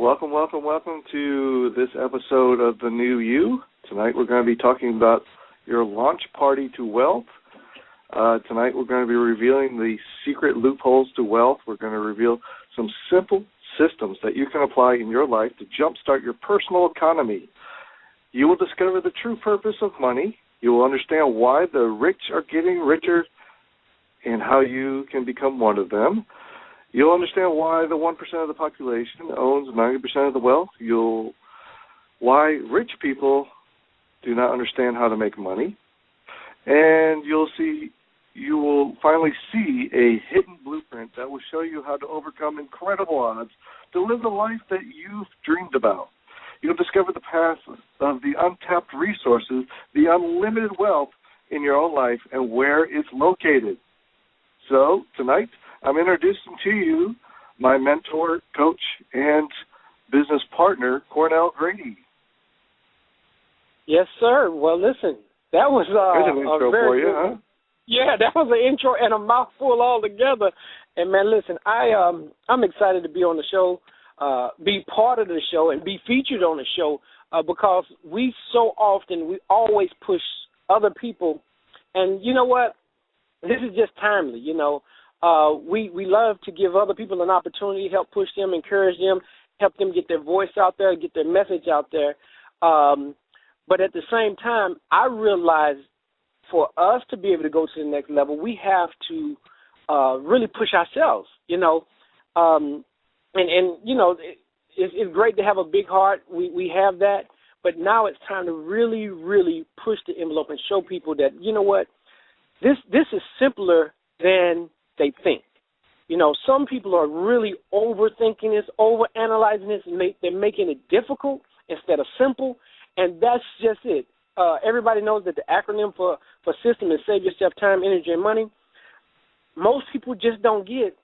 Welcome, welcome, welcome to this episode of The New You. Tonight we're going to be talking about your launch party to wealth. Tonight we're going to be revealing the secret loopholes to wealth. We're going to reveal some simple systems that you can apply in your life to jumpstart your personal economy. You will discover the true purpose of money. You will understand why the rich are getting richer and how you can become one of them. You'll understand why the 1% of the population owns 90% of the wealth. Why rich people do not understand how to make money. And you will finally see a hidden blueprint that will show you how to overcome incredible odds to live the life that you've dreamed about. You'll discover the path of the untapped resources, the unlimited wealth in your own life, and where it's located. So tonight, I'm introducing to you my mentor, coach, and business partner, Cornell Grady. Yes, sir. Well, listen, that was There's an intro for you, huh? Yeah, that was an intro and a mouthful altogether. And, man, listen, I'm excited to be on the show, be part of the show, and be featured on the show because we always push other people. And you know what? This is just timely, you know. We love to give other people an opportunity, help push them, encourage them, help them get their voice out there, get their message out there. But at the same time, I realize for us to be able to go to the next level, we have to really push ourselves, you know. And you know, it's great to have a big heart. We have that. But now it's time to really, really push the envelope and show people that, you know what, this is simpler than they think. You know, some people are really overthinking this, overanalyzing this, and they're making it difficult instead of simple, and that's just it. Everybody knows that the acronym for system is Save Yourself Time, Energy, and Money. Most people just don't get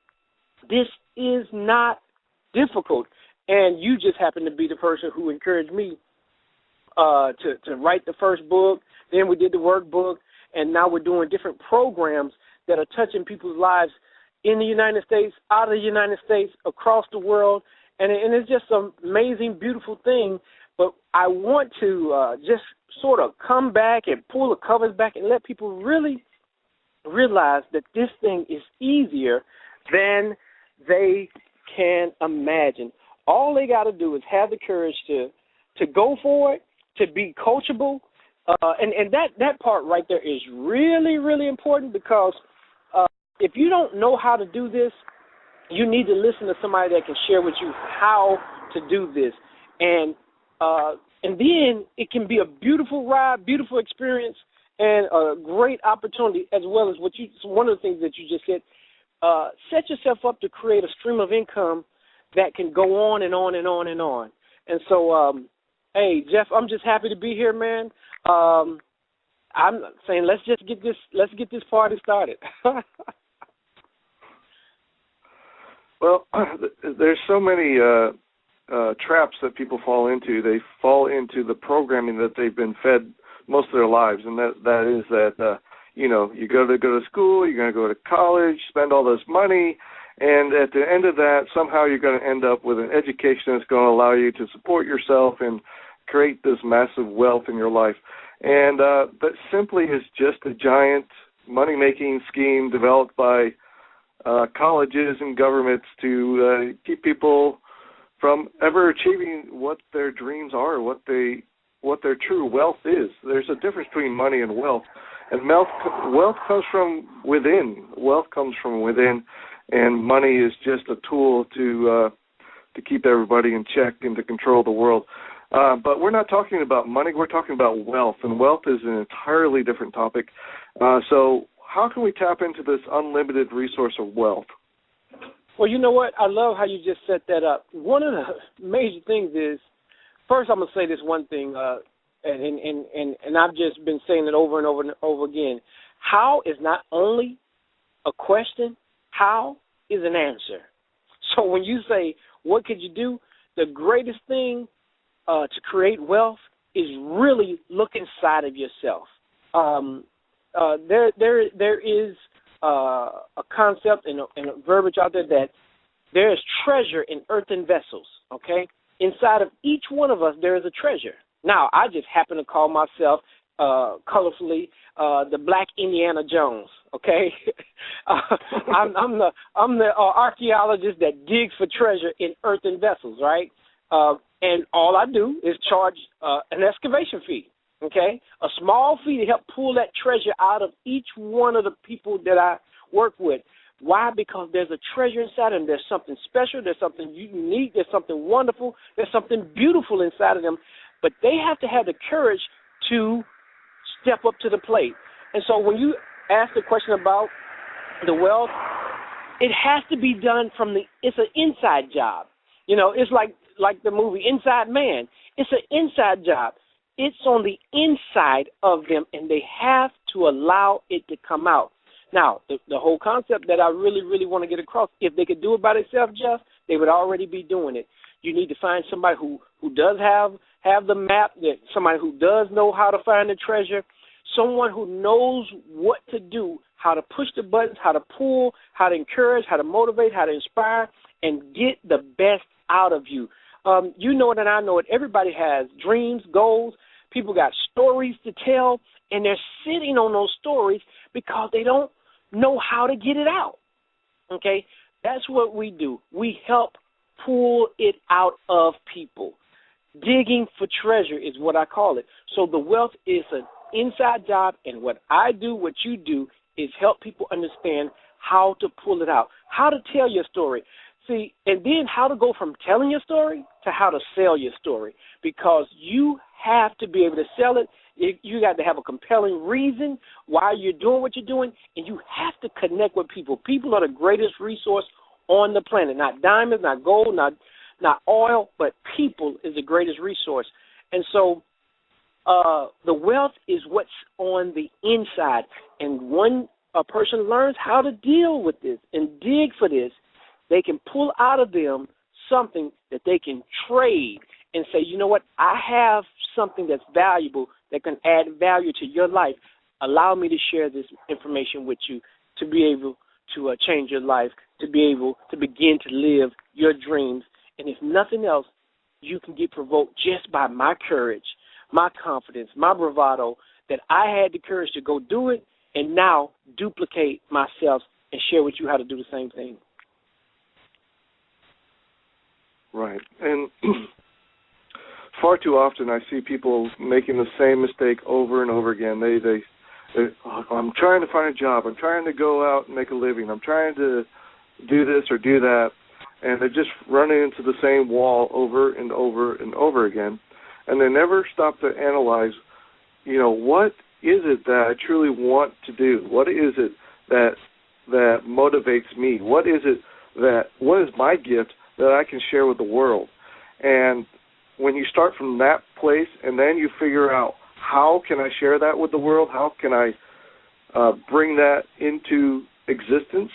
this is not difficult, and you just happen to be the person who encouraged me to write the first book. Then we did the workbook, and now we're doing different programs that are touching people's lives in the United States, out of the United States, across the world, and it's just an amazing, beautiful thing. But I want to just sort of come back and pull the covers back and let people really realize that this thing is easier than they can imagine. All they got to do is have the courage to go for it, to be coachable, and that part right there is really, really important because if you don't know how to do this, you need to listen to somebody that can share with you how to do this. And then it can be a beautiful ride, beautiful experience, and a great opportunity, as well as one of the things that you just said, set yourself up to create a stream of income that can go on and on and on and on. And so, hey, Jeff, I'm just happy to be here, man. I'm saying let's get this party started. Well, there's so many traps that people fall into. They fall into the programming that they've been fed most of their lives, and that is that you know, you go to school, you're going to go to college, spend all this money, and at the end of that, somehow you're going to end up with an education that's going to allow you to support yourself and create this massive wealth in your life. And that simply is just a giant money-making scheme developed by colleges and governments to keep people from ever achieving what their dreams are, what their true wealth is. There's a difference between money and wealth. And wealth comes from within. Wealth comes from within, and money is just a tool to keep everybody in check and to control the world. But we're not talking about money. We're talking about wealth, and wealth is an entirely different topic. So how can we tap into this unlimited resource of wealth? Well, you know what? I love how you just set that up. One of the major things is, first I'm going to say this one thing, and I've just been saying it over and over and over again. How is not only a question, how is an answer. So when you say, what could you do? The greatest thing to create wealth is really look inside of yourself. There is a concept and a verbiage out there that there is treasure in earthen vessels, okay? inside of each one of us, there is a treasure. Now, I just happen to call myself colorfully the Black Indiana Jones. Okay, I'm the archaeologist that digs for treasure in earthen vessels, right? And all I do is charge an excavation fee. Okay, a small fee to help pull that treasure out of each one of the people that I work with. Why? Because there's a treasure inside of them. There's something special. There's something unique. There's something wonderful. There's something beautiful inside of them. But they have to have the courage to step up to the plate. And so when you ask the question about the wealth, it has to be done it's an inside job. You know, it's like the movie Inside Man. It's an inside job. It's on the inside of them, and they have to allow it to come out. Now, the whole concept that I really, really want to get across, if they could do it by themselves, Jeff, they would already be doing it. You need to find somebody who does have the map, that somebody who does know how to find the treasure, someone who knows what to do, how to push the buttons, how to pull, how to encourage, how to motivate, how to inspire, and get the best out of you. You know it and I know it. Everybody has dreams, goals. People got stories to tell, and they're sitting on those stories because they don't know how to get it out. Okay? That's what we do. We help pull it out of people. Digging for treasure is what I call it. So the wealth is an inside job, and what I do, what you do, is help people understand how to pull it out, how to tell your story. See, and then how to go from telling your story to how to sell your story, because you have to be able to sell it. You got to have a compelling reason why you're doing what you're doing, and you have to connect with people. People are the greatest resource on the planet. Not diamonds, not gold, not oil, but people is the greatest resource. And so the wealth is what's on the inside. And when a person learns how to deal with this and dig for this, they can pull out of them something that they can trade and say, you know what, I have something that's valuable that can add value to your life. Allow me to share this information with you to be able to change your life, to be able to begin to live your dreams. And if nothing else, you can get provoked just by my courage, my confidence, my bravado, that I had the courage to go do it and now duplicate myself and share with you how to do the same thing. Right. And far too often I see people making the same mistake over and over again. They I'm trying to find a job. I'm trying to go out and make a living. I'm trying to do this or do that. And they're just running into the same wall over and over and over again. And they never stop to analyze, you know, what is it that I truly want to do? What is it that motivates me? What is my gift that I can share with the world? And when you start from that place and then you figure out how can I share that with the world, how can I bring that into existence,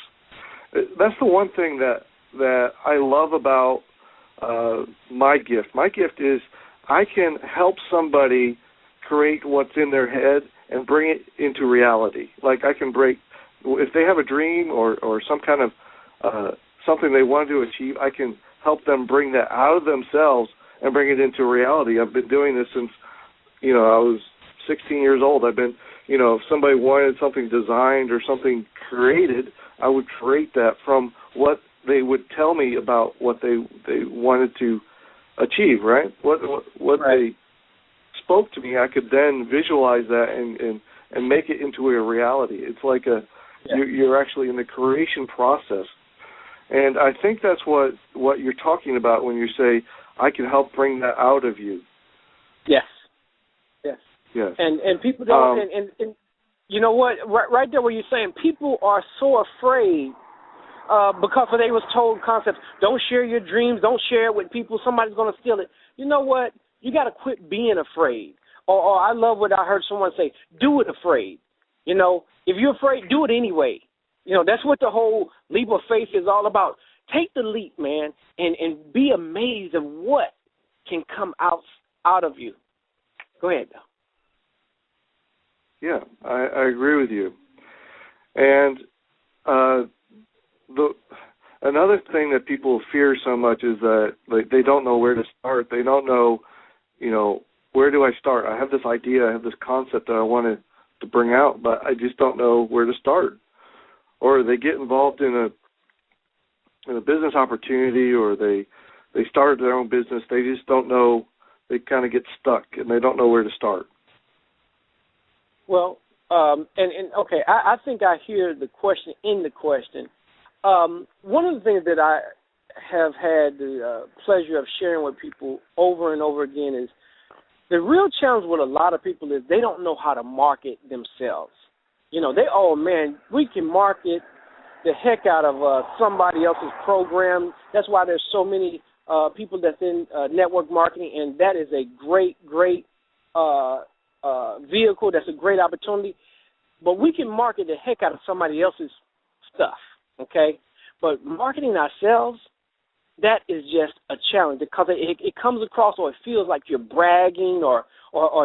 that's the one thing that I love about my gift. My gift is I can help somebody create what's in their head and bring it into reality. Like I can if they have a dream or some kind of something they want to achieve, I can help them bring that out of themselves and bring it into reality. I've been doing this since, I was 16 years old. I've been, if somebody wanted something designed or something created, I would create that from what they would tell me about what they wanted to achieve, right? What right. They spoke to me, I could then visualize that and make it into a reality. It's like you're actually in the creation process. And I think that's what you're talking about when you say, I can help bring that out of you. Yes. Yes. And people don't, and you know what, right there where you're saying, people are so afraid because they was told concepts, don't share your dreams, don't share it with people, somebody's going to steal it. You know what, you got to quit being afraid. Or I love what I heard someone say, do it afraid. If you're afraid, do it anyway. That's what the whole leap of faith is all about. Take the leap, man, and be amazed at what can come out of you. Go ahead, though. Yeah, I agree with you. And another thing that people fear so much is that they don't know where to start. They don't know, where do I start? I have this idea, I have this concept that I want to bring out, but I just don't know where to start. Or they get involved in a business opportunity, or they started their own business. They just don't know. They kind of get stuck, and they don't know where to start. Well, okay, I think I hear the question in the question. One of the things that I have had the pleasure of sharing with people over and over again is the real challenge with a lot of people is they don't know how to market themselves. We can market the heck out of somebody else's program. That's why there's so many people that's in network marketing, and that is a great vehicle. That's a great opportunity. But we can market the heck out of somebody else's stuff, okay? But marketing ourselves, that is just a challenge because it comes across, or it feels like you're bragging, or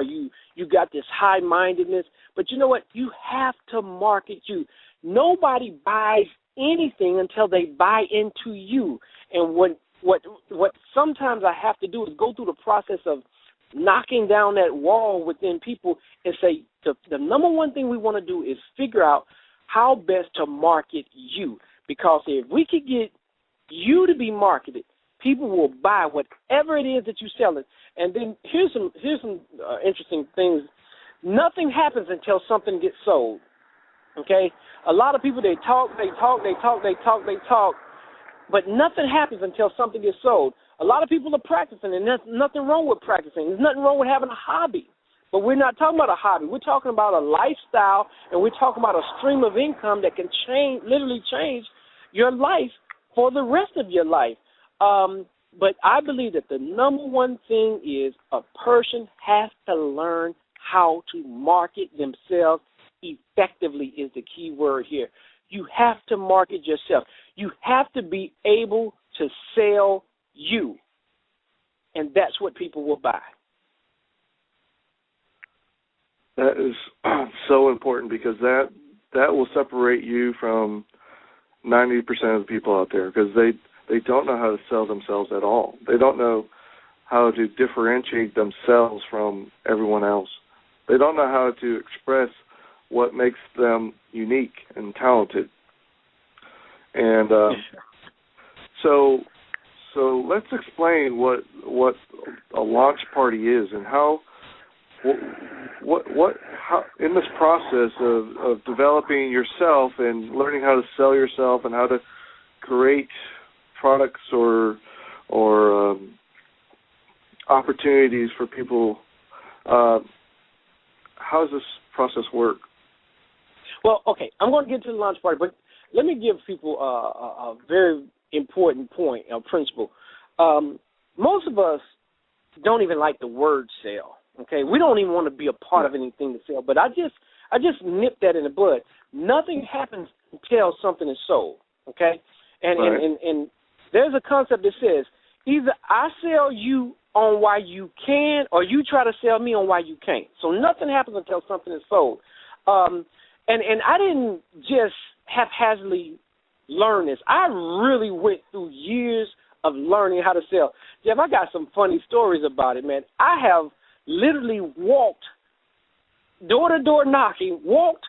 you got this high-mindedness. But you know what? You have to market you. Nobody buys anything until they buy into you. And what sometimes I have to do is go through the process of knocking down that wall within people and say the number one thing we want to do is figure out how best to market you. Because if we could get you to be marketed, people will buy whatever it is that you're selling. And then here's some interesting things. Nothing happens until something gets sold. Okay? A lot of people, they talk, but nothing happens until something gets sold. A lot of people are practicing, and there's nothing wrong with practicing. There's nothing wrong with having a hobby. But we're not talking about a hobby. We're talking about a lifestyle, and we're talking about a stream of income that can literally change your life for the rest of your life. But I believe that the number one thing is a person has to learn how to market themselves effectively is the key word here. You have to market yourself. You have to be able to sell you, and that's what people will buy. That is so important because that will separate you from 90% of the people out there because they don't know how to sell themselves at all. They don't know how to differentiate themselves from everyone else. They don't know how to express what makes them unique and talented. And so let's explain what a launch party is and how in this process of developing yourself and learning how to sell yourself and how to create products or opportunities for people, how does this process work? Well, okay, I'm going to get to the launch party, but let me give people a very important point, a principle. Most of us don't even like the word sell. Okay, we don't even want to be a part of anything to sell. But I just nipped that in the bud. Nothing happens until something is sold. Okay, and there's a concept that says either I sell you on why you can, or you try to sell me on why you can't. So nothing happens until something is sold. And I didn't just haphazardly learn this. I really went through years of learning how to sell. Jeff, I got some funny stories about it, man. I have literally walked door-to-door knocking, walked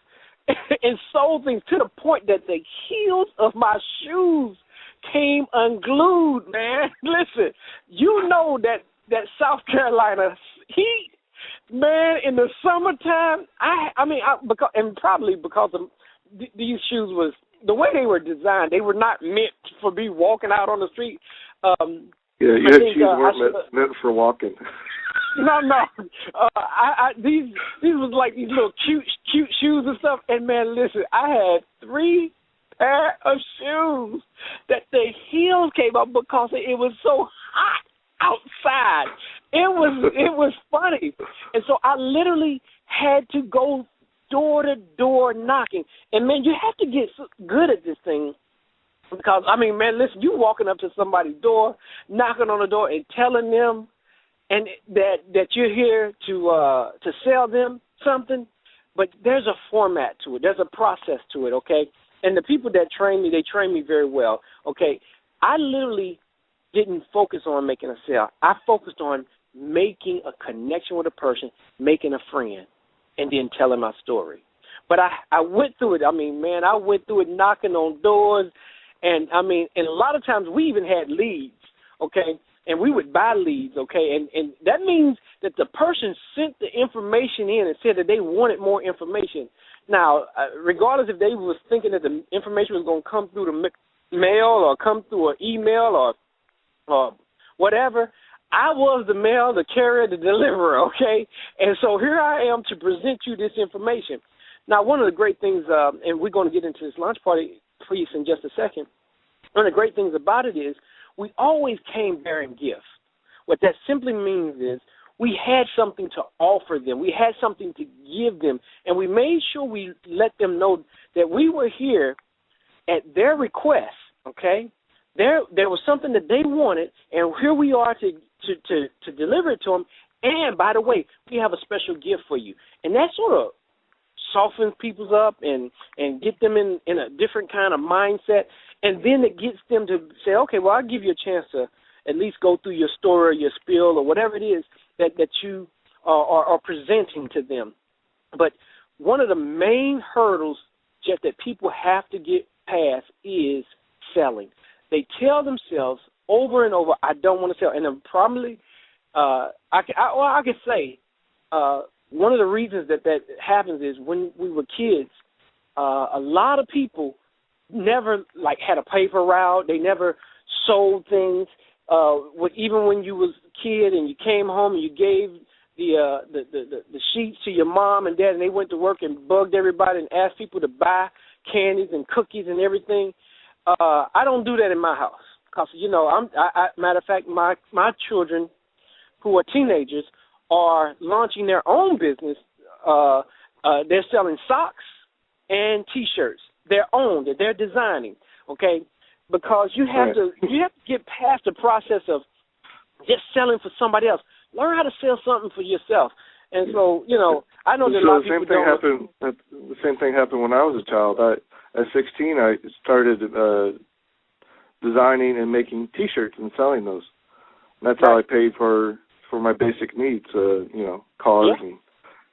and sold things to the point that the heels of my shoes came unglued, man. Listen, you know that South Carolina heat, man, in the summertime, probably because of these shoes was, the way they were designed, they were not meant for me walking out on the street. Your shoes weren't meant for walking. No. These was like these little cute shoes and stuff. And man, listen, I had 3 pair of shoes that the heels came up because it was so hot outside. It was funny, and so I literally had to go door to door knocking. And man, you have to get good at this thing. Because, I mean, man, listen, you walking up to somebody's door, knocking on the door and telling them and that you're here to sell them something, but there's a format to it. There's a process to it, okay? And the people that train me, they train me very well. Okay, I literally didn't focus on making a sale. I focused on making a connection with a person, making a friend, and then telling my story. But I went through it. I mean, man, I went through it knocking on doors. And, I mean, and a lot of times we even had leads, okay, and we would buy leads, okay, and that means that the person sent the information in and said that they wanted more information. Now, regardless if they was thinking that the information was going to come through the mail or come through an email or whatever, I was the mail, the carrier, the deliverer, okay, and so here I am to present you this information. Now, one of the great things, and we're going to get into this launch party piece in just a second, one of the great things about it is we always came bearing gifts. What that simply means is we had something to offer them. We had something to give them, and we made sure we let them know that we were here at their request, okay? There was something that they wanted, and here we are to deliver it to them. And, by the way, we have a special gift for you. And that sort of softens people up and get them in a different kind of mindset. And then it gets them to say, okay, well, I'll give you a chance to at least go through your story or your spiel or whatever it is that you are presenting to them. But one of the main hurdles that people have to get past is selling. They tell themselves over and over, I don't want to sell. And then probably, I could say, one of the reasons that happens is when we were kids, a lot of people never had a paper route. They never sold things. Even when you was a kid and you came home and you gave the sheets to your mom and dad, and they went to work and bugged everybody and asked people to buy candies and cookies and everything. I don't do that in my house because matter of fact, my children who are teenagers are launching their own business. They're selling socks and T-shirts, their own, that they're designing, okay? Because you have to get past the process of just selling for somebody else. Learn how to sell something for yourself. And so, I know that a lot of people don't. The same thing happened when I was a child. At 16, I started designing and making T-shirts and selling those. And that's how I paid for my basic needs, cars and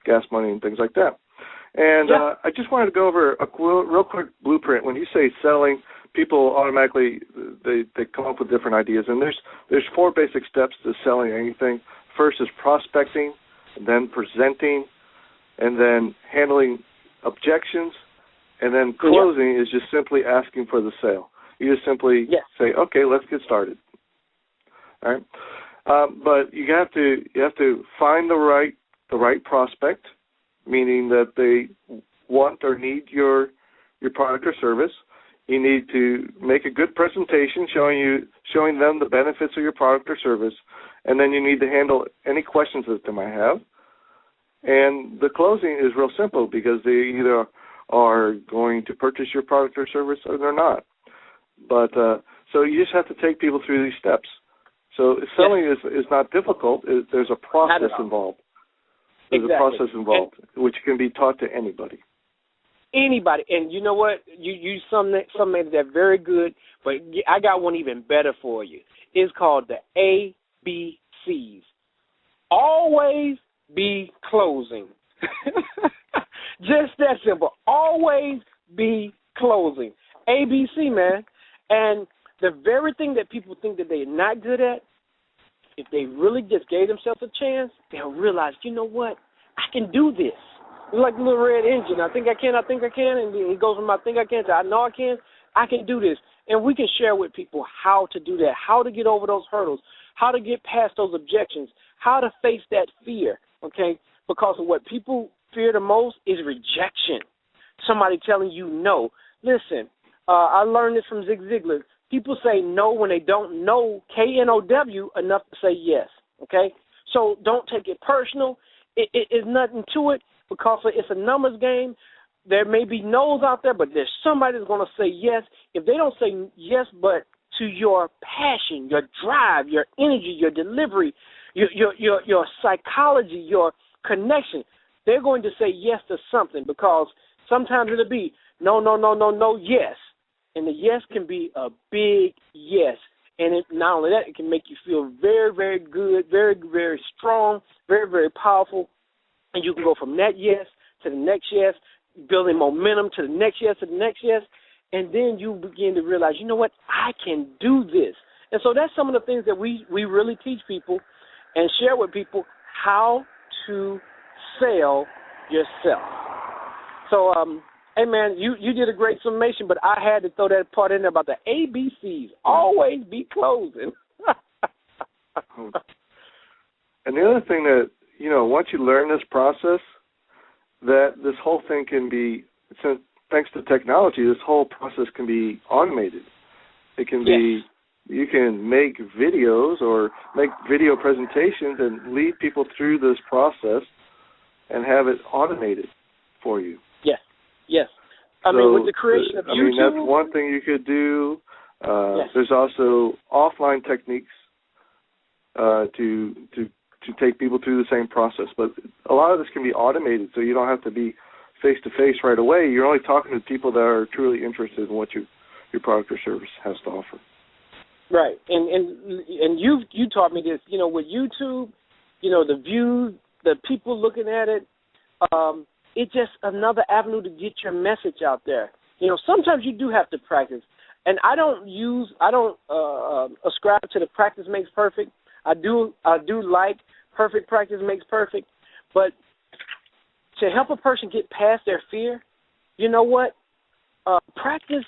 gas money and things like that. And I just wanted to go over a real quick blueprint. When you say selling, people automatically they come up with different ideas. And there's 4 basic steps to selling anything. First is prospecting, and then presenting, and then handling objections, and then closing is just simply asking for the sale. You just simply say, okay, let's get started. All right. But you have to find the right prospect, meaning that they want or need your product or service. You need to make a good presentation showing them the benefits of your product or service, and then you need to handle any questions that they might have. And the closing is real simple because they either are going to purchase your product or service or they're not. But so you just have to take people through these steps. So selling is not difficult. There's a process involved. There's a process involved, which can be taught to anybody. Anybody. And you know what? You some made that very good, but I got one even better for you. It's called the ABCs. Always be closing. Just that simple. Always be closing. ABC, man. And the very thing that people think that they're not good at, if they really just gave themselves a chance, they'll realize, you know what? I can do this. It's like a little red engine. I think I can, and it goes from I think I can to I know I can do this. And we can share with people how to do that, how to get over those hurdles, how to get past those objections, how to face that fear, okay? Because of what people fear the most is rejection. Somebody telling you no. Listen, I learned this from Zig Ziglar. People say no when they don't know, K-N-O-W, enough to say yes, okay? So don't take it personal. It is nothing to it because it's a numbers game. There may be no's out there, but there's somebody that's going to say yes. If they don't say yes, but to your passion, your drive, your energy, your delivery, your psychology, your connection, they're going to say yes to something because sometimes it'll be no, no, no, no, no, yes. And the yes can be a big yes. And not only that, it can make you feel very, very good, very, very strong, very, very powerful. And you can go from that yes to the next yes, building momentum to the next yes, to the next yes. And then you begin to realize, you know what, I can do this. And so that's some of the things that we really teach people and share with people, how to sell yourself. So, hey, man, you did a great summation, but I had to throw that part in there about the ABCs. Always be closing. And the other thing that, once you learn this process, that this whole thing can be, thanks to technology, this whole process can be automated. It can be, you can make videos or make video presentations and lead people through this process and have it automated for you. Yes. I mean, with the creation of YouTube. That's one thing you could do. There's also offline techniques to take people through the same process. But a lot of this can be automated, so you don't have to be face-to-face right away. You're only talking to people that are truly interested in what your product or service has to offer. Right. And you taught me this, with YouTube, the views, the people looking at it, it's just another avenue to get your message out there. Sometimes you do have to practice. And I don't ascribe to the practice makes perfect. I do like perfect practice makes perfect. But to help a person get past their fear, you know what? Practice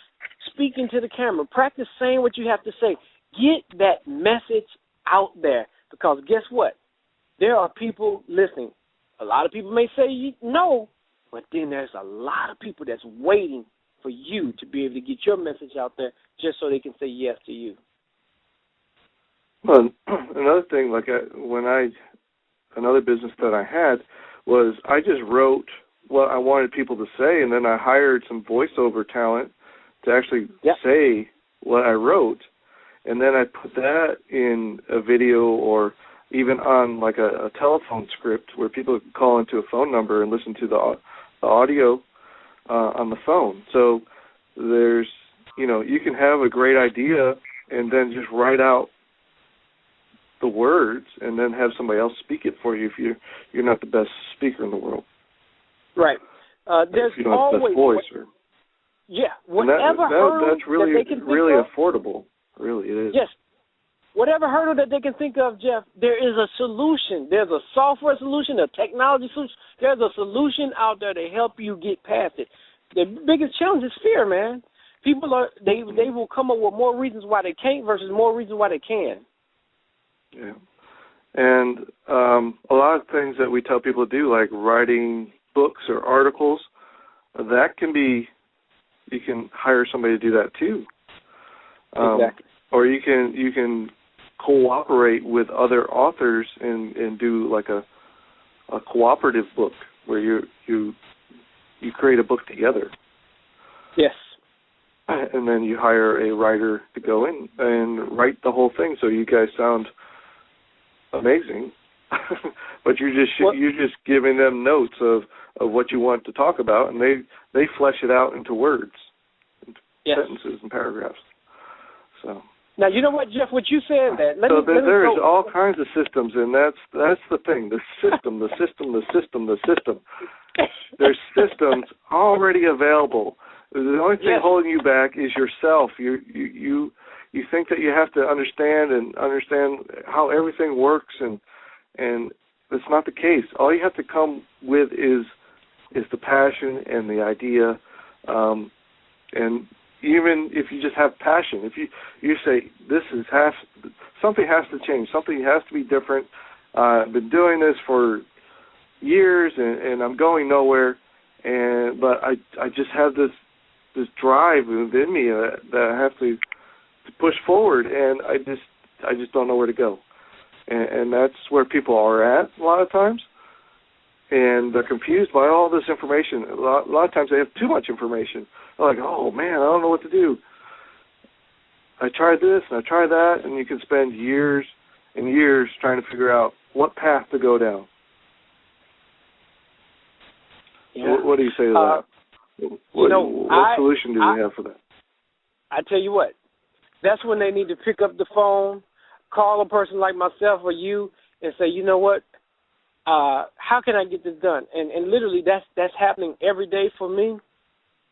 speaking to the camera. Practice saying what you have to say. Get that message out there, because guess what? There are people listening. A lot of people may say no, but then there's a lot of people that's waiting for you to be able to get your message out there just so they can say yes to you. Well, another thing, another business that I had was I just wrote what I wanted people to say, and then I hired some voiceover talent to actually say what I wrote, and then I put that in a video or even on a telephone script where people can call into a phone number and listen to the audio on the phone. So there's, you can have a great idea and then just write out the words and then have somebody else speak it for you if you're not the best speaker in the world. Right. There's you don't always have the best voice. Whatever hurdle that's really, that they can think really of, affordable. Really, it is. Yes. Whatever hurdle that they can think of, Jeff, there is a solution. There's a software solution, a technology solution. There's a solution out there to help you get past it. The biggest challenge is fear, man. People they will come up with more reasons why they can't versus more reasons why they can. Yeah. And a lot of things that we tell people to do, like writing books or articles, that can be, you can hire somebody to do that too. Exactly. Or you can cooperate with other authors and do like a cooperative book where you create a book together. Yes. And then you hire a writer to go in and write the whole thing, so you guys sound amazing. But you're just giving them notes of what you want to talk about, and they flesh it out into words, sentences and paragraphs. So. Now, you know what, Jeff, what you said that. There's all kinds of systems, and that's the thing. The system. There's systems already available. The only thing holding you back is yourself. You think that you have to understand how everything works, and that's not the case. All you have to come with is the passion and the idea, and even if you just have passion, if you say something has to change, something has to be different. I've been doing this for years and I'm going nowhere, but I just have this drive within me that I have to push forward, and I just don't know where to go, and that's where people are at a lot of times, and they're confused by all this information. A lot of times they have too much information. They're like, oh man, I don't know what to do. I tried this and I tried that, and you can spend years and years trying to figure out what path to go down. Yeah. What do you say to that? What solution do we have for that? I tell you what, that's when they need to pick up the phone, call a person like myself or you, and say, you know what, how can I get this done? And literally that's happening every day for me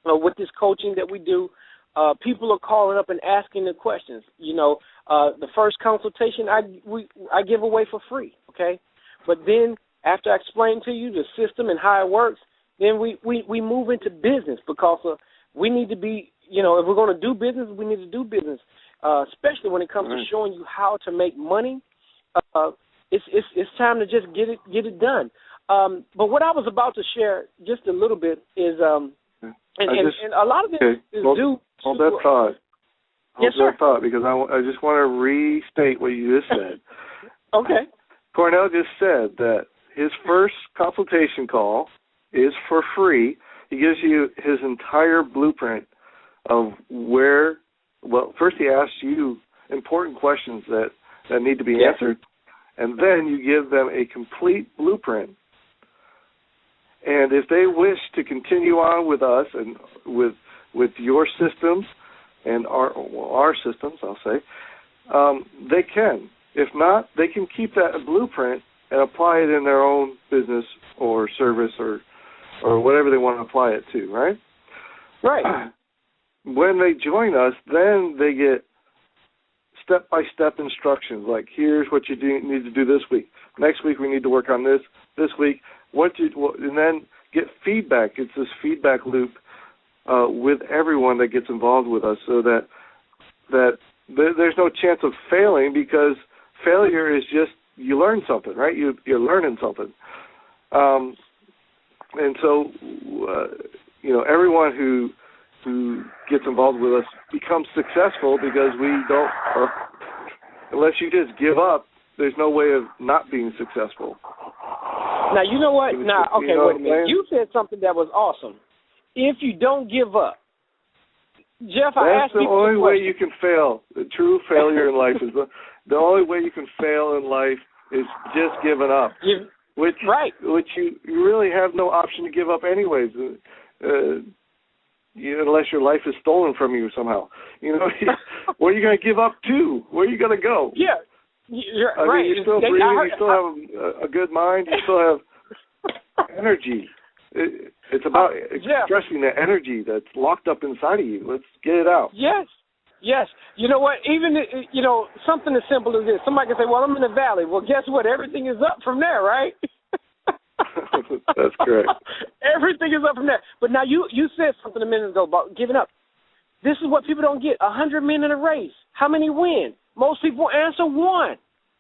with this coaching that we do. People are calling up and asking the questions. The first consultation I give away for free, okay? But then after I explain to you the system and how it works, then we move into business because we need to be, if we're going to do business, we need to do business, especially when it comes to showing you how to make money. It's time to just get it done. But what I was about to share just a little bit is, and a lot of it is due. Hold that thought. Yes, sir. That thought, because I just want to restate what you just said. Okay. Cornell just said that his first consultation call is for free. He gives you his entire blueprint of first he asks you important questions that need to be answered, and then you give them a complete blueprint. And if they wish to continue on with us and with your systems and our systems, I'll say, they can. If not, they can keep that blueprint and apply it in their own business or service or whatever they want to apply it to, right? Right. When they join us, then they get step-by-step instructions, like here's what you need to do this week. Next week we need to work on this. This week, and then get feedback. It's this feedback loop with everyone that gets involved with us, so that there's no chance of failing, because failure is just you learn something, right? You're learning something, and so everyone who gets involved with us becomes successful, because we don't. Unless you just give up, there's no way of not being successful. Now, you know what? Okay, wait a minute. You said something that was awesome. If you don't give up, Jeff, I asked you. That's the only way you can fail. The true failure in life is the only way you can fail in life is just giving up. Which you really have no option to give up anyways, unless your life is stolen from you somehow. Where are you going to give up to? Where are you going to go? Yeah. I mean, you're still breathing, you still have a good mind, you still have energy. It's about expressing the energy that's locked up inside of you. Let's get it out. Yes. You know what? Even, something as simple as this. Somebody can say, well, I'm in the valley. Well, guess what? Everything is up from there, right? That's correct. Everything is up from there. But now you said something a minute ago about giving up. This is what people don't get. 100 men in a race. How many win? Most people answer one.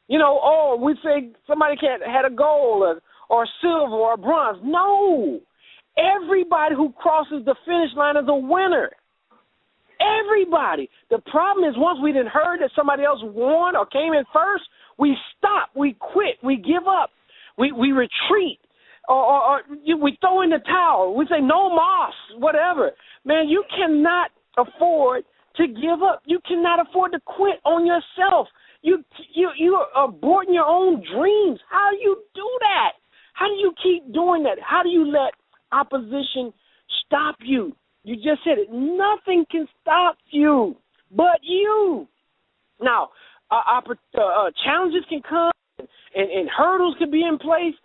We say somebody had a gold or silver or bronze. No. Everybody who crosses the finish line is a winner. Everybody. The problem is once we didn't heard that somebody else won or came in first, we stop, we quit, we give up, we retreat, or we throw in the towel. We say no mas, whatever. Man, you cannot afford to give up. You cannot afford to quit on yourself. You are aborting your own dreams. How do you do that? How do you keep doing that? How do you let opposition stop you? You just said it. Nothing can stop you but you. Now, challenges can come and hurdles can be in place,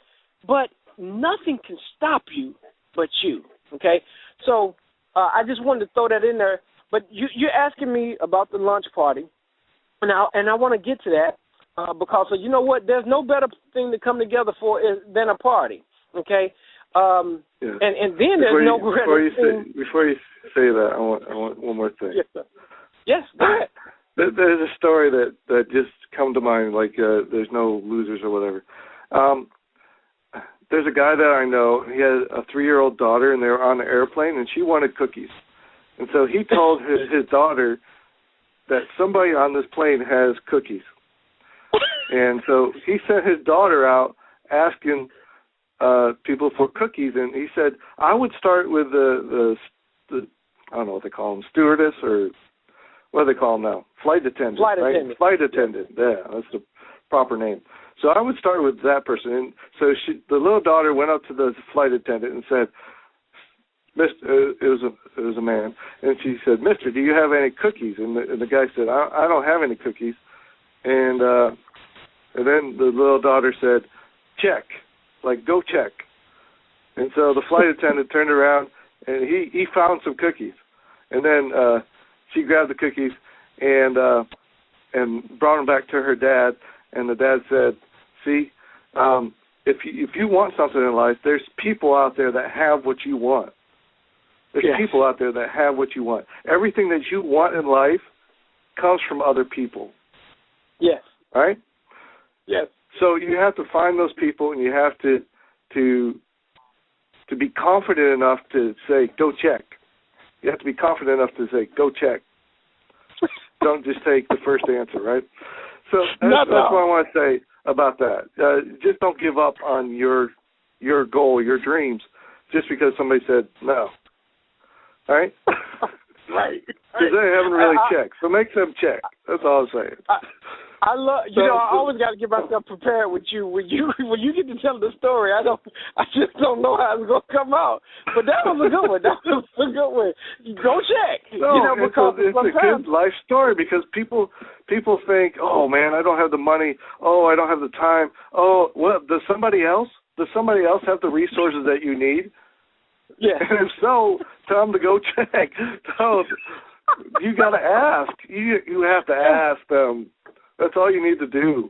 but nothing can stop you but you, okay? So I just wanted to throw that in there. But you're asking me about the lunch party, and I want to get to that because you know what? There's no better thing to come together for than a party, okay? And then there's no greater thing. Before you say that, I want one more thing. Yes, sir. Yes, go ahead. There's a story that just come to mind, like there's no losers or whatever. There's a guy that I know. He had a 3-year-old daughter, and they were on an airplane, and she wanted cookies. And so he told his daughter that somebody on this plane has cookies. And so he sent his daughter out asking people for cookies, and he said, I would start with the I don't know what they call them, stewardess, or what do they call them now? Flight attendant. Flight attendant. Yeah, that's the proper name. So I would start with that person. And so the little daughter went up to the flight attendant and said, it was a man, and she said, "Mister, do you have any cookies?" And the guy said, "I don't have any cookies." And then the little daughter said, "Check, like go check." And so the flight attendant turned around, and he found some cookies, and then she grabbed the cookies and brought them back to her dad, and the dad said, "See, if you want something in life, there's people out there that have what you want. There's people out there that have what you want. Everything that you want in life comes from other people." Yes. Right? Yes. So you have to find those people, and you have to be confident enough to say, "Go check." You have to be confident enough to say, "Go check." Don't just take the first answer, right? So that's what I want to say about that. Just don't give up on your goal, your dreams, just because somebody said no. All right? Right. Because they haven't really checked. So make them check. That's all I'm saying. I love, I always got to get myself prepared with you. When you get to tell the story, I just don't know how it's going to come out. But that was a good one. That was a good one. Go check. No, because it's a good life story because people think, "Oh man, I don't have the money. Oh, I don't have the time. Oh, well, does somebody else have the resources that you need?" Yeah. And if so, tell them to go check. So you got to ask. You have to ask them. That's all you need to do.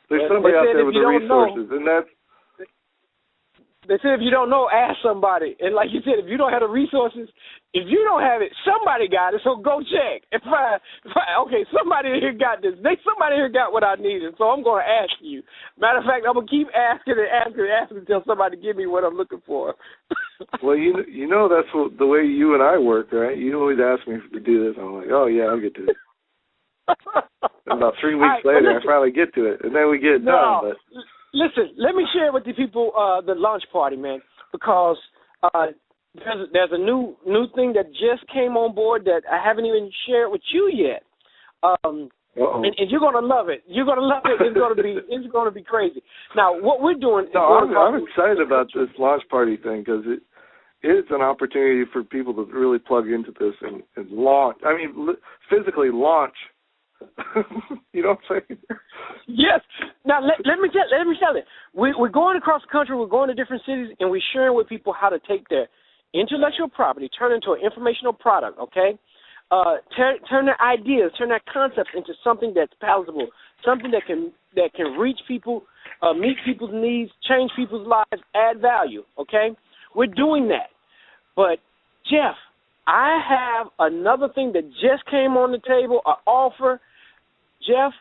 There's somebody out there with the resources, and that's. They said if you don't know, ask somebody. And like you said, if you don't have the resources, if you don't have it, somebody got it. So go check. Okay, somebody here got this. Somebody here got what I needed. So I'm going to ask you. Matter of fact, I'm gonna keep asking until somebody give me what I'm looking for. Well, you know that's the way you and I work, right? You always ask me to do this. I'm like, oh yeah, I'll get to it. And about 3 weeks later, I finally get to it, and then we get it done. But listen, let me share with the people the launch party, man, because there's a new thing that just came on board that I haven't even shared with you yet. And you're gonna love it. You're gonna love it. It's gonna be crazy. Now, what we're doing. No, I'm excited about this launch party thing because it's an opportunity for people to really plug into this and launch. I mean, physically launch. You know what I'm saying? Yes. Now let me tell you. We're going across the country. We're going to different cities, and we're sharing with people how to take their intellectual property, turn it into an informational product. Okay, turn their ideas, turn their concepts into something that's palatable, something that can reach people, meet people's needs, change people's lives, add value. Okay, we're doing that. But Jeff, I have another thing that just came on the table, an offer. Jeff,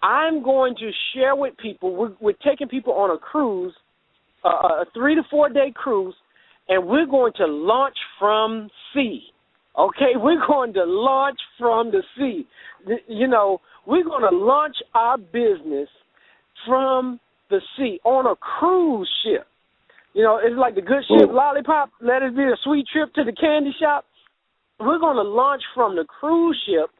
I'm going to share with people. We're taking people on a cruise, a 3 to 4 day cruise, and we're going to launch from sea. Okay, we're going to launch from the sea. We're going to launch our business from the sea on a cruise ship. It's like the good ship Lollipop. Let it be a sweet trip to the candy shop. We're going to launch from the cruise ship.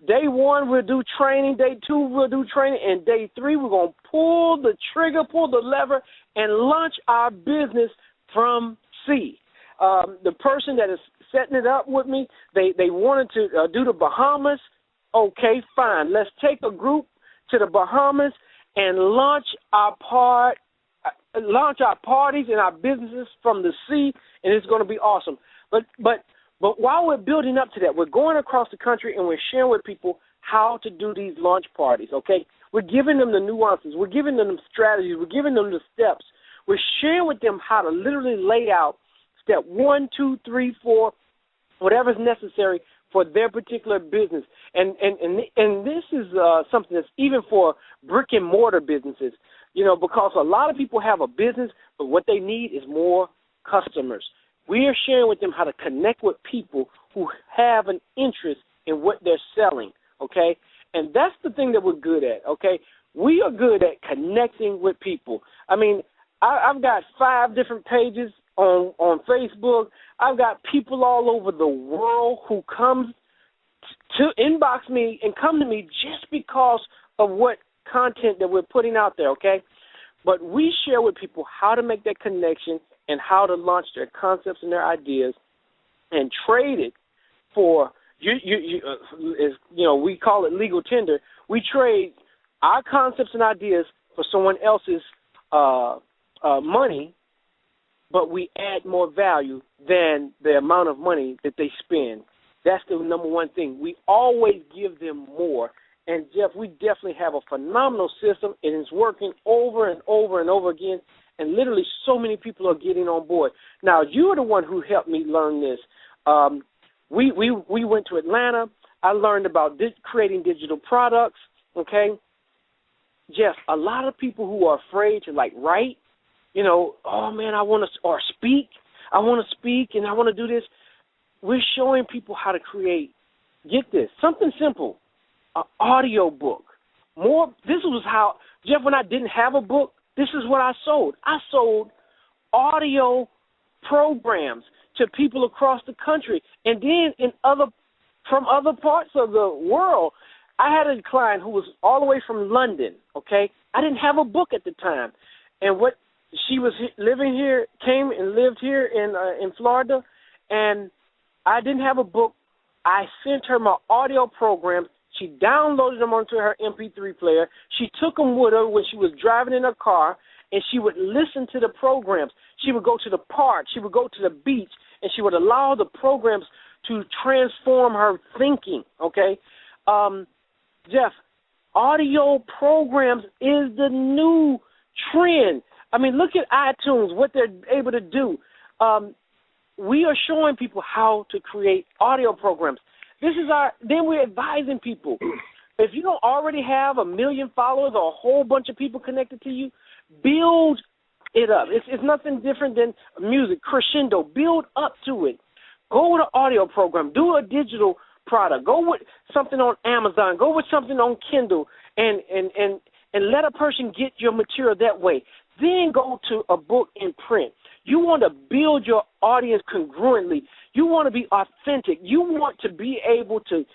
Day 1, we'll do training. Day 2, we'll do training. And day 3, we're going to pull the trigger, pull the lever, and launch our business from sea. The person that is setting it up with me, they wanted to do the Bahamas. Okay, fine. Let's take a group to the Bahamas and launch our parties and our businesses from the sea, and it's going to be awesome. But while we're building up to that, we're going across the country and we're sharing with people how to do these launch parties, okay? We're giving them the nuances. We're giving them the strategies. We're giving them the steps. We're sharing with them how to literally lay out step 1, 2, 3, 4, whatever's necessary for their particular business. And this is something that's even for brick and mortar businesses, because a lot of people have a business, but what they need is more customers. We are sharing with them how to connect with people who have an interest in what they're selling, okay? And that's the thing that we're good at, okay? We are good at connecting with people. I mean, I've got 5 different pages on Facebook. I've got people all over the world who come to inbox me and come to me just because of what content that we're putting out there, okay? But we share with people how to make that connection and how to launch their concepts and their ideas and trade it for, we call it legal tender. We trade our concepts and ideas for someone else's money, but we add more value than the amount of money that they spend. That's the number one thing. We always give them more. And, Jeff, we definitely have a phenomenal system, and it's working over and over and over again, and literally so many people are getting on board. Now, you are the one who helped me learn this. We went to Atlanta. I learned about creating digital products, okay? Jeff, a lot of people who are afraid to, write, oh, man, I want to, or speak. I want to speak and I want to do this. We're showing people how to create, get this, something simple, an audio book. This was how, Jeff, when I didn't have a book, this is what I sold. I sold audio programs to people across the country. And then from other parts of the world, I had a client who was all the way from London, okay? I didn't have a book at the time. And she was living here, came and lived here in Florida, and I didn't have a book. I sent her my audio programs. She downloaded them onto her MP3 player. She took them with her when she was driving in her car, and she would listen to the programs. She would go to the park. She would go to the beach, and she would allow the programs to transform her thinking, okay? Jeff, audio programs is the new trend. I mean, look at iTunes, what they're able to do. We are showing people how to create audio programs. Then we're advising people. If you don't already have 1 million followers or a whole bunch of people connected to you, build it up. It's nothing different than music, crescendo. Build up to it. Go with an audio program. Do a digital product. Go with something on Amazon. Go with something on Kindle and let a person get your material that way. Then go to a book in print. You want to build your audience congruently. You want to be authentic. You want to be able to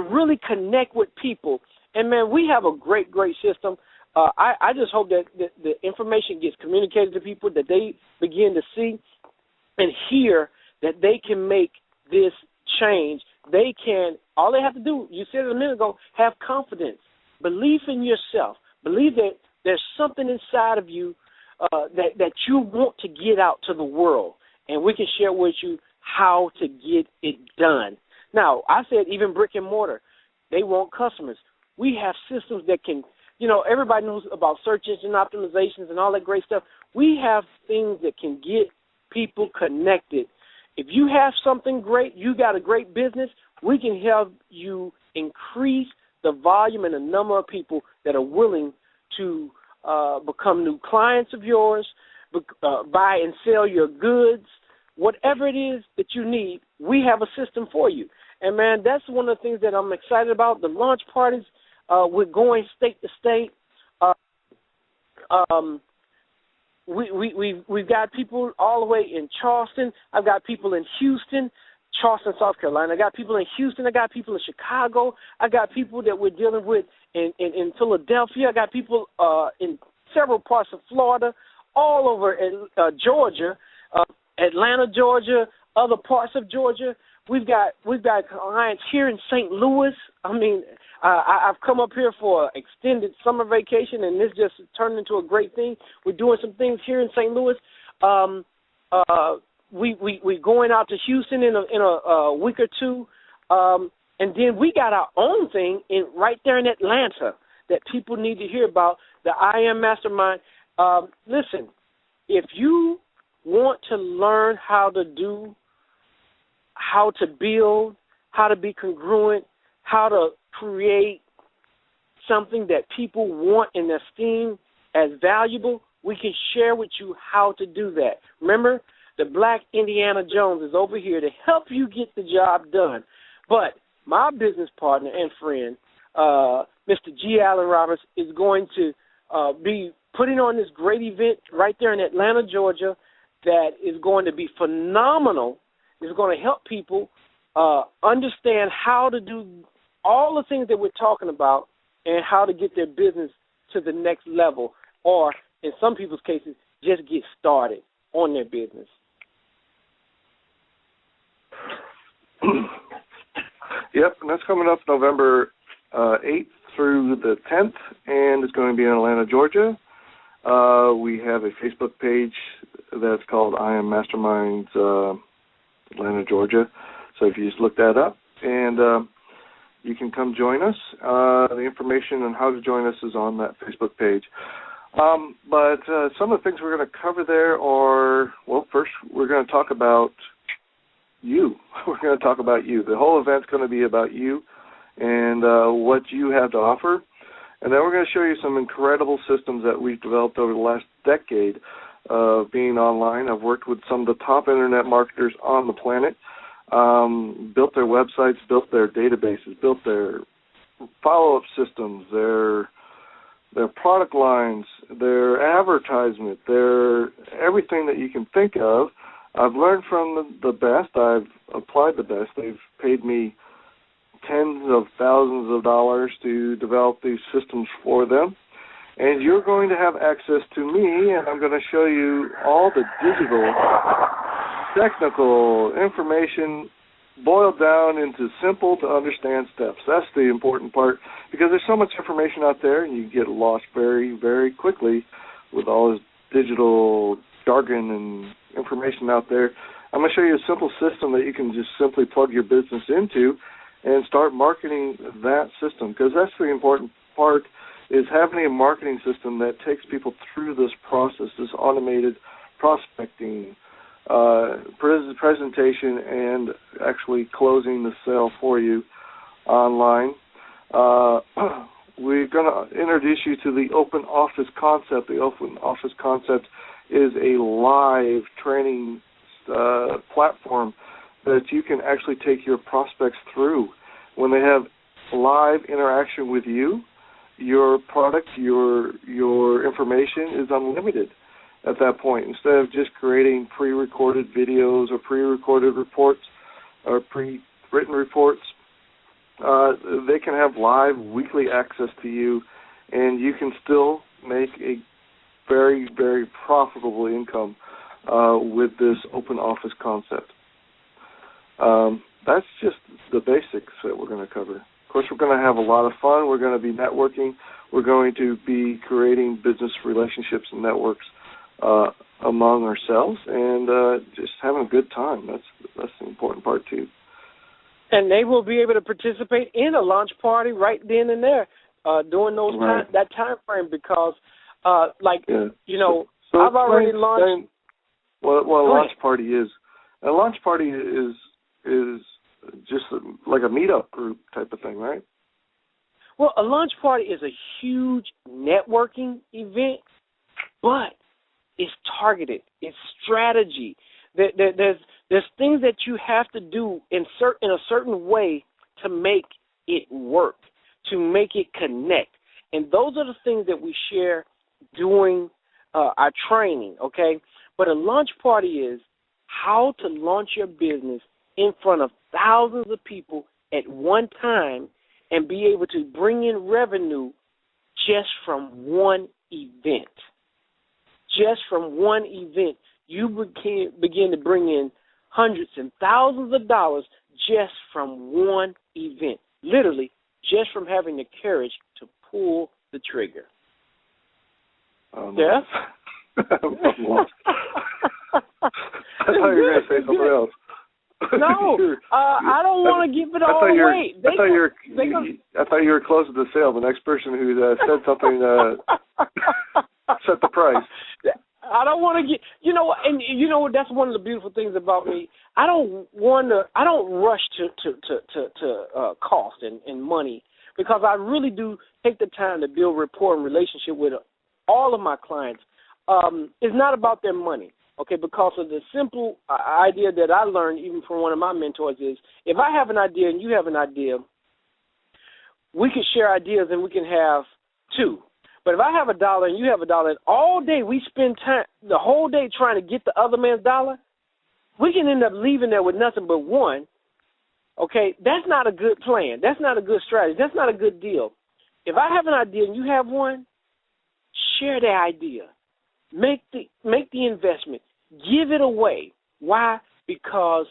really connect with people. And, man, we have a great, great system. I just hope that the information gets communicated to people, that they begin to see and hear that they can make this change. All they have to do, you said it a minute ago, have confidence, belief in yourself, believe that there's something inside of you that you want to get out to the world, and we can share with you how to get it done. Now, I said even brick and mortar, they want customers. We have systems that can, everybody knows about search engine optimizations and all that great stuff. We have things that can get people connected. If you have something great, you got a great business, we can help you increase the volume and the number of people that are willing to become new clients of yours, buy and sell your goods, whatever it is that you need, we have a system for you. And, man, that's one of the things that I'm excited about. The launch parties, we're going state to state. We've got people all the way in Charleston. I've got people in Houston, Charleston, South Carolina. I got people in Houston. I got people in Chicago. I got people that we're dealing with in Philadelphia. I got people in several parts of Florida, all over Georgia, Atlanta, Georgia, other parts of Georgia. We've got clients here in St. Louis. I mean, I've come up here for an extended summer vacation, and this just turned into a great thing. We're doing some things here in St. Louis. We're going out to Houston in a week or two, and then we got our own thing right there in Atlanta that people need to hear about, the I Am Mastermind. Listen, if you want to learn how to build, how to be congruent, how to create something that people want and esteem as valuable, we can share with you how to do that. Remember, the Black Indiana Jones is over here to help you get the job done. But my business partner and friend, Mr. G. Allan Roberts, is going to be putting on this great event right there in Atlanta, Georgia, that is going to be phenomenal. It's going to help people understand how to do all the things that we're talking about and how to get their business to the next level, or in some people's cases, just get started. on their business? Yep, and that's coming up November 8th through the 10th, and it's going to be in Atlanta, Georgia. We have a Facebook page that's called I Am Masterminds Atlanta, Georgia. So if you just look that up, and you can come join us. The information on how to join us is on that Facebook page. But some of the things we're going to cover there are, well, first we're going to talk about you. We're going to talk about you. The whole event's going to be about you and what you have to offer. And then we're going to show you some incredible systems that we've developed over the last decade of being online. I've worked with some of the top internet marketers on the planet, built their websites, built their databases, built their follow-up systems, their product lines, their advertisement, their everything that you can think of. I've learned from the best. I've applied the best. They've paid me tens of thousands of dollars to develop these systems for them. And you're going to have access to me, and I'm going to show you all the digital, technical information boiled down into simple to understand steps. That's the important part, because there's so much information out there, and you get lost very, very quickly with all this digital jargon and information out there. I'm going to show you a simple system that you can just simply plug your business into and start marketing that system, because that's the important part, is having a marketing system that takes people through this process, this automated prospecting, presentation, and actually closing the sale for you online. We're going to introduce you to the open office concept. The open office concept is a live training platform that you can actually take your prospects through. When they have live interaction with you, your product, your information is unlimited at that point. Instead of just creating pre-recorded videos or pre-recorded reports or pre-written reports, they can have live weekly access to you, and you can still make a very, very profitable income with this open office concept. That's just the basics that we're going to cover. Of course, we're going to have a lot of fun. We're going to be networking. We're going to be creating business relationships and networks among ourselves, and just having a good time. That's the important part too. And they will be able to participate in a launch party right then and there during those that time frame, because, you know, so I've already launched. What a launch party is. A launch party is just like a meetup group type of thing, right? Well, a launch party is a huge networking event, but it's targeted. It's strategy. There's things that you have to do in a certain way to make it work, to make it connect. And those are the things that we share during our training, okay? But a launch party is how to launch your business in front of thousands of people at one time and be able to bring in revenue just from one event. Just from one event, you begin to bring in hundreds and thousands of dollars just from one event. Literally, just from having the courage to pull the trigger. Yeah? I'm lost. I thought you were going to say something else. No, I don't want to give it all away. I thought you were close to the sale. The next person who said something set the price. I don't want to get, and that's one of the beautiful things about me. I don't rush to cost and money, because I really do take the time to build rapport and relationship with all of my clients. It's not about their money. Okay, because of the simple idea that I learned even from one of my mentors is, if I have an idea and you have an idea, we can share ideas and we can have two. But if I have $1 and you have $1 and all day we spend time, the whole day trying to get the other man's dollar, we can end up leaving there with nothing but one. Okay, that's not a good plan. That's not a good strategy. That's not a good deal. If I have an idea and you have one, share that idea. Make the investment. give it away. Why? Because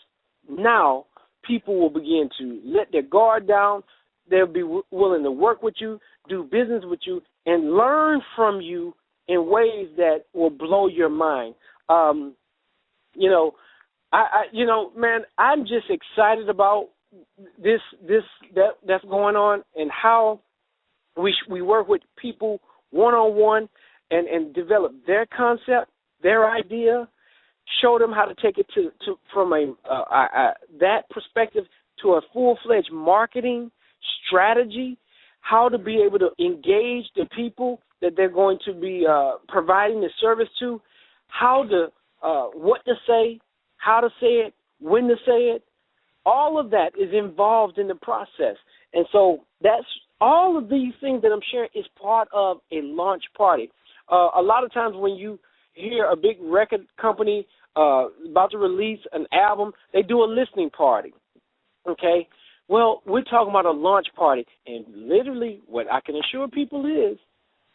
now people will begin to let their guard down. They'll be willing to work with you, do business with you, and learn from you in ways that will blow your mind. Man, I'm just excited about that's going on, and how we work with people one-on-one and develop their concept, their idea, show them how to take it to from that perspective to a full-fledged marketing strategy, how to be able to engage the people that they're going to be providing the service to, what to say, how to say it, when to say it. All of that is involved in the process. And so that's all of these things that I'm sharing is part of a launch party. A lot of times when you hear a big record company about to release an album, they do a listening party, okay? Well, we're talking about a launch party, and literally what I can assure people is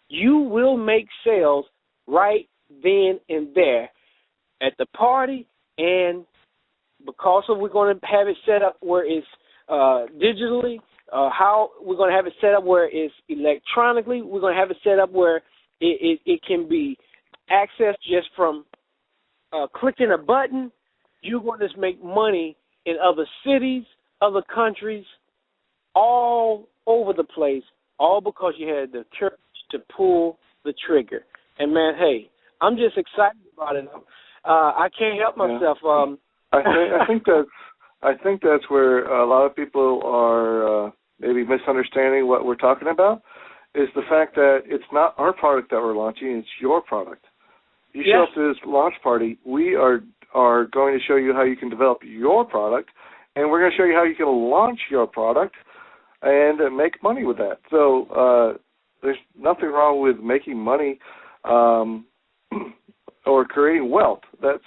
you will make sales right then and there at the party, and because we're going to have it set up where it's digitally, how we're going to have it set up where it's electronically, we're going to have it set up where it can be accessed just from clicking a button. You're going to make money in other cities, other countries, all over the place, all because you had the courage to pull the trigger. And, man, hey, I'm just excited about it. I can't help myself. I think that's where a lot of people are maybe misunderstanding what we're talking about, is the fact that it's not our product that we're launching, it's your product. You show up to this launch party, we are going to show you how you can develop your product, and we're going to show you how you can launch your product and make money with that. So there's nothing wrong with making money or creating wealth. That's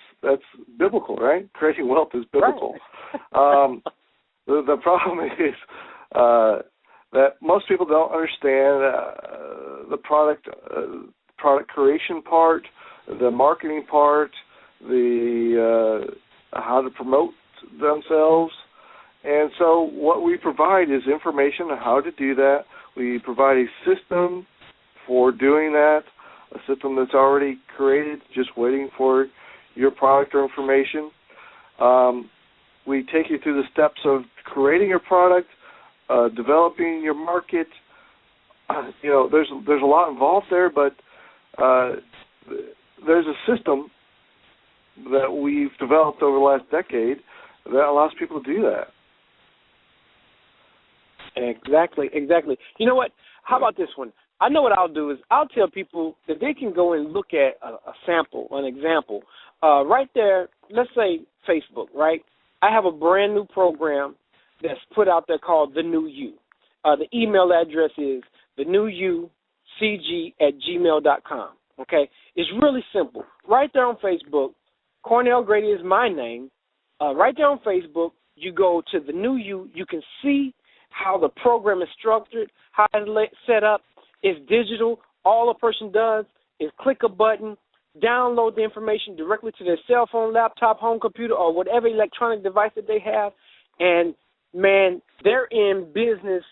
biblical, right? Creating wealth is biblical. Right. The problem is that most people don't understand the product creation part, the marketing part, the how to promote themselves. And so what we provide is information on how to do that. We provide a system for doing that, a system that's already created, just waiting for your product or information. We take you through the steps of creating your product, developing your market. There's a lot involved there, but there's a system that we've developed over the last decade that allows people to do that. Exactly. You know what? How about this one? I know what I'll do is I'll tell people that they can go and look at a sample, an example. Right there, let's say Facebook, right? I have a brand new program that's put out there called The New You. The email address is thenewucg@gmail.com, okay? It's really simple. Right there on Facebook, Cornell Grady is my name. Right there on Facebook, you go to The New You. You can see how the program is structured, how it's set up. It's digital. All a person does is click a button, download the information directly to their cell phone, laptop, home computer, or whatever electronic device that they have. And, man, they're in business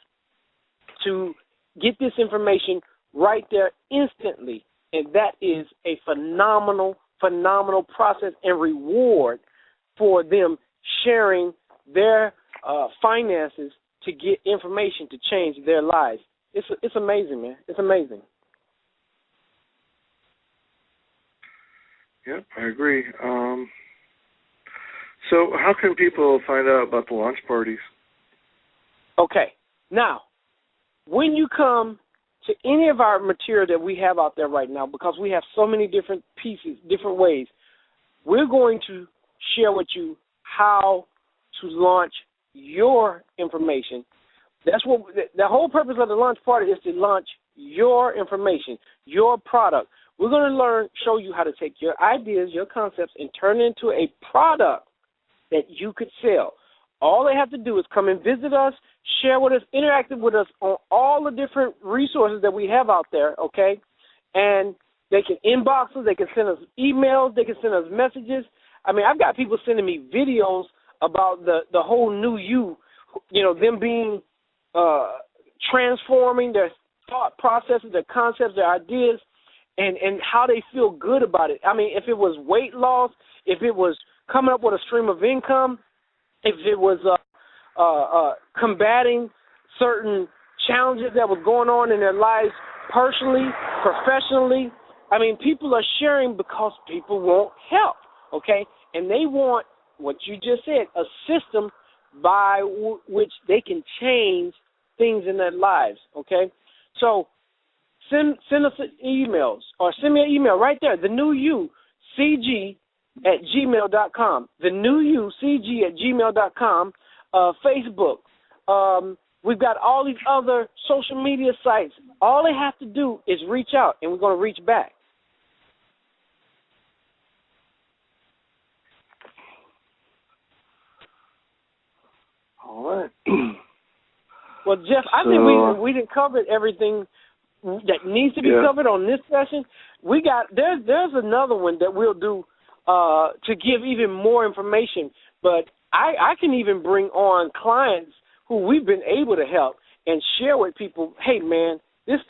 to get this information right there instantly. And that is a phenomenal process and reward for them sharing their finances to get information to change their lives. It's amazing, man. It's amazing. Yep, I agree. So how can people find out about the launch parties? Okay. Now, when you come to any of our material that we have out there right now, because we have so many different pieces, different ways, we're going to share with you how to launch your information. That's what the whole purpose of the launch party is, to launch your information, your product. We're going to show you how to take your ideas, your concepts, and turn it into a product that you could sell. All they have to do is come and visit us, share with us, interact with us on all the different resources that we have out there, okay? And They can inbox us. They can send us emails. They can send us messages. I mean, I've got people sending me videos about the whole new you, them being transforming their thought processes, their concepts, their ideas, and how they feel good about it. I mean, if it was weight loss, if it was coming up with a stream of income, if it was combating certain challenges that was going on in their lives personally, professionally. I mean, people are sharing because people want help, okay? And they want, what you just said, a system by which they can change things in their lives, okay? So send us emails, or send me an email right there, the new you, cg@gmail.com, the new you, cg@gmail.com, Facebook. We've got all these other social media sites. All they have to do is reach out, and we're going to reach back. All right. Well, Jeff, I think we didn't cover everything that needs to be covered on this session. There's another one that we'll do to give even more information, but I can even bring on clients who we've been able to help and share with people, hey, man, this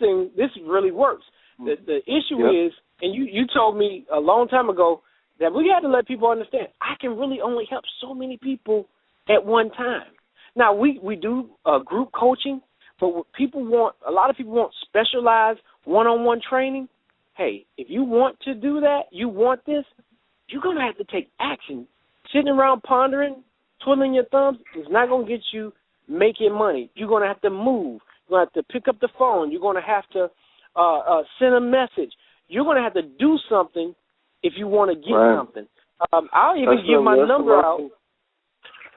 really works. The issue is, and you told me a long time ago that we had to let people understand, I can really only help so many people at one time. Now, we do group coaching, but what a lot of people want specialized one-on-one training. Hey, if you want to do that, you want this, you're going to have to take action. Sitting around pondering, twiddling your thumbs is not going to get you making money. You're going to have to move. You're going to have to pick up the phone. You're going to have to send a message. You're going to have to do something if you want to get something. I'll even give my number out.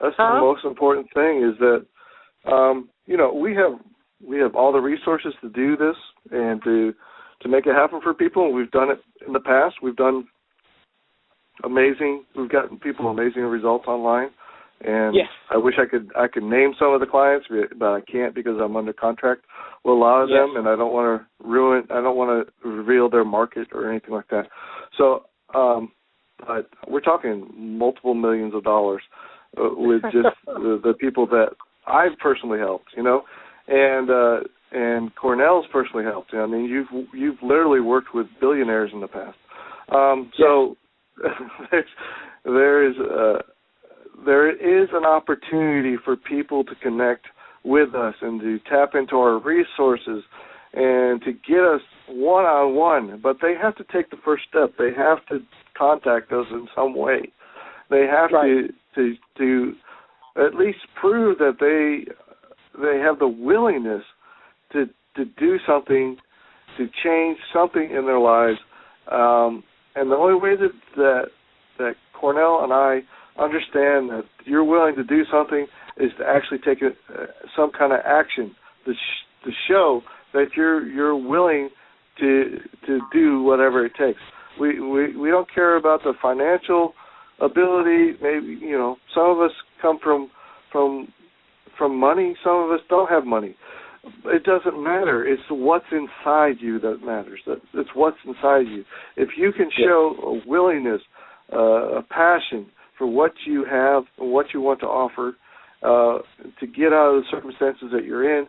That's the most important thing is that, we have all the resources to do this and to make it happen for people. We've done it in the past. We've gotten people amazing results online. And I wish I could name some of the clients, but I can't because I'm under contract with a lot of them, and I don't want to reveal their market or anything like that. So, but we're talking multiple millions of dollars with just the people that I've personally helped, and Cornell's personally helped. I mean, you've literally worked with billionaires in the past. So there is an opportunity for people to connect with us and to tap into our resources and to get us one-on-one. But they have to take the first step. They have to contact us in some way. They have to at least prove that they have the willingness to do something, to change something in their lives. And the only way that Cornell and I understand that you're willing to do something is to actually take some kind of action to show that you're willing to do whatever it takes. We don't care about the financial ability. Maybe some of us come from money. Some of us don't have money. It doesn't matter. It's what's inside you that matters. It's what's inside you. If you can show a willingness, a passion for what you have and what you want to offer, to get out of the circumstances that you're in,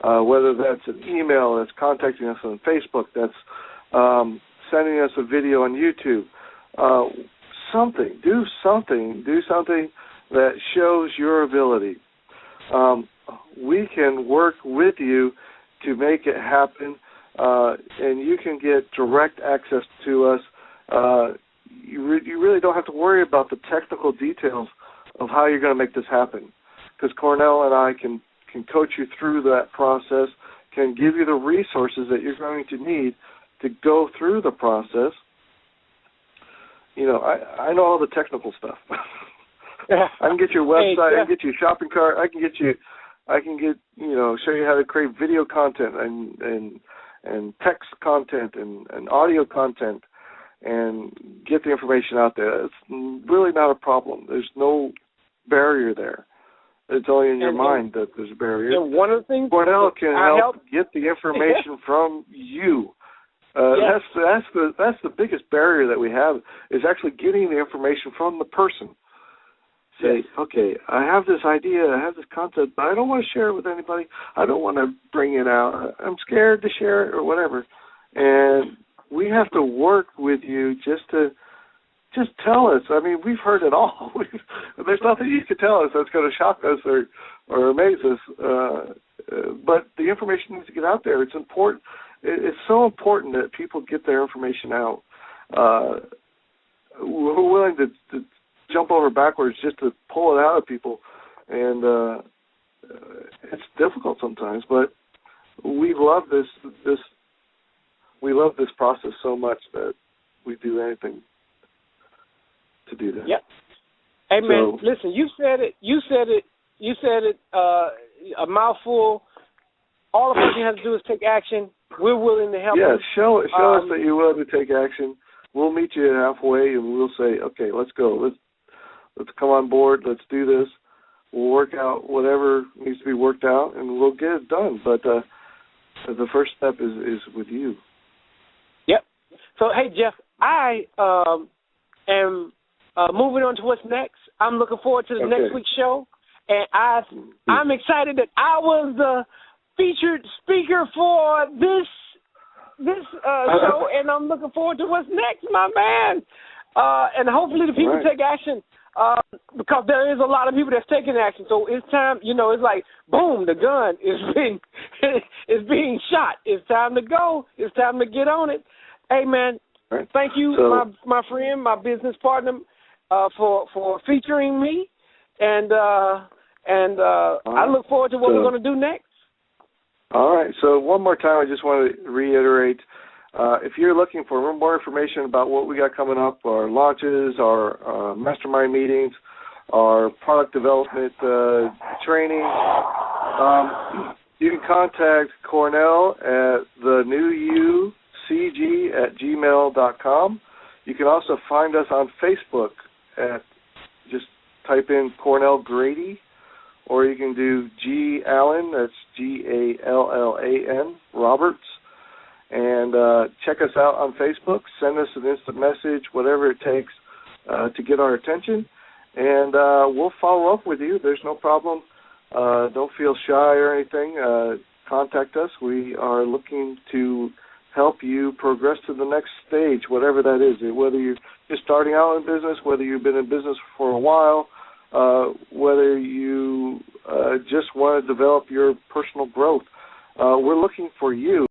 whether that's an email, that's contacting us on Facebook, that's sending us a video on YouTube, do something that shows your ability. We can work with you to make it happen, and you can get direct access to us. You really don't have to worry about the technical details of how you're going to make this happen, because Cornell and I can coach you through that process, can give you the resources that you're going to need to go through the process. I know all the technical stuff. I can get your website, I can get you a shopping cart, I can show you how to create video content and text content and audio content and get the information out there. It's really not a problem. There's no barrier there. It's only in your mind that there's a barrier. And one of the things Cornell can help get the information from you Yes. That's the biggest barrier that we have, is actually getting the information from the person. Say, okay, I have this idea, I have this concept, but I don't want to share it with anybody. I don't want to bring it out. I'm scared to share it or whatever. And we have to work with you just tell us. I mean, we've heard it all. There's nothing you can tell us that's going to shock us or amaze us. But the information needs to get out there. It's important. It's so important that people get their information out. We're willing to jump over backwards just to pull it out of people, and it's difficult sometimes. But we love this. We love this process so much that we do anything to do that. Yep. Hey, man, listen, you said it. A mouthful. All a person has to do is take action. We're willing to help. Yeah, them. show us that you're willing to take action. We'll meet you halfway, and we'll say, okay, let's go. Let's come on board. Let's do this. We'll work out whatever needs to be worked out, and we'll get it done. But the first step is with you. Yep. So, hey, Jeff, I am moving on to what's next. I'm looking forward to the next week's show, and I'm excited that I was the featured speaker for this show, and I'm looking forward to what's next, my man. And hopefully the people take action, because there is a lot of people that's taking action. So it's time, it's like, boom, the gun is being shot. It's time to go. It's time to get on it. Hey, man, thank you, my friend, my business partner, for featuring me, and I look forward to what we're going to do next. All right. So one more time, I just want to reiterate, if you're looking for more information about what we got coming up, our launches, our mastermind meetings, our product development training, you can contact Cornell at thenewucg@gmail.com. You can also find us on Facebook just type in Cornell Grady, or you can do G. Allan, that's Gallan, Roberts, and check us out on Facebook. Send us an instant message, whatever it takes to get our attention, and we'll follow up with you. There's no problem. Don't feel shy or anything. Contact us. We are looking to help you progress to the next stage, whatever that is, whether you're just starting out in business, whether you've been in business for a while, whether you just want to develop your personal growth. We're looking for you.